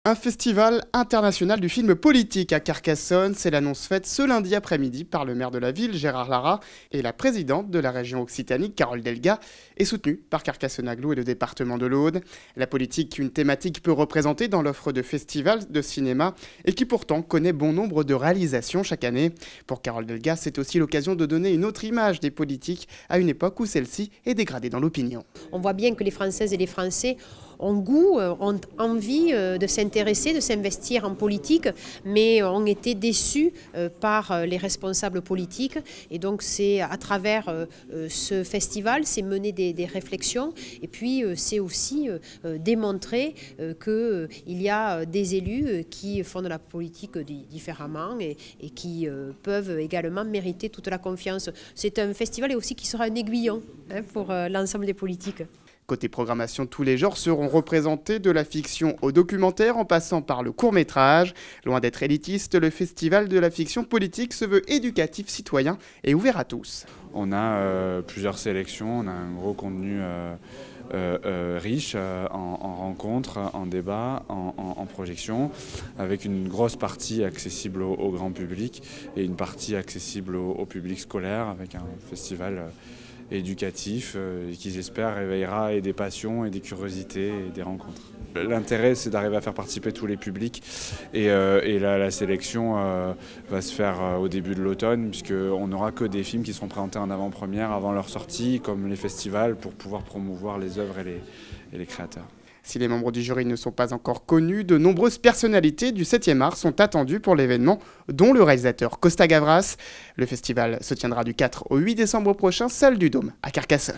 Un festival international du film politique à Carcassonne, c'est l'annonce faite ce lundi après-midi par le maire de la ville, Gérard Lara, et la présidente de la région occitanie, Carole Delga, et soutenue par Carcassonne Agglo et le département de l'Aude. La politique, une thématique peu représentée dans l'offre de festivals de cinéma et qui pourtant connaît bon nombre de réalisations chaque année. Pour Carole Delga, c'est aussi l'occasion de donner une autre image des politiques à une époque où celle-ci est dégradée dans l'opinion. On voit bien que les Françaises et les Français ont goût, ont envie de s'intéresser, de s'investir en politique, mais ont été déçus par les responsables politiques. Et donc c'est à travers ce festival, c'est mener des réflexions et puis c'est aussi démontrer qu'il y a des élus qui font de la politique différemment et qui peuvent également mériter toute la confiance. C'est un festival et aussi qui sera un aiguillon pour l'ensemble des politiques. Côté programmation, tous les genres seront représentés, de la fiction au documentaire en passant par le court-métrage. Loin d'être élitiste, le festival de la fiction politique se veut éducatif, citoyen et ouvert à tous. On a plusieurs sélections, on a un gros contenu riche en rencontres, en débats, en projections, avec une grosse partie accessible au grand public et une partie accessible au public scolaire, avec un festival éducatif qui, j'espère, réveillera et des passions et des curiosités et des rencontres. L'intérêt, c'est d'arriver à faire participer tous les publics et la sélection va se faire au début de l'automne, puisqu'on n'aura que des films qui seront présentés en avant-première avant leur sortie, comme les festivals, pour pouvoir promouvoir les œuvres et les créateurs. Si les membres du jury ne sont pas encore connus, de nombreuses personnalités du 7e art sont attendues pour l'événement, dont le réalisateur Costa Gavras. Le festival se tiendra du 4 au 8 décembre prochain, salle du Dôme, à Carcassonne.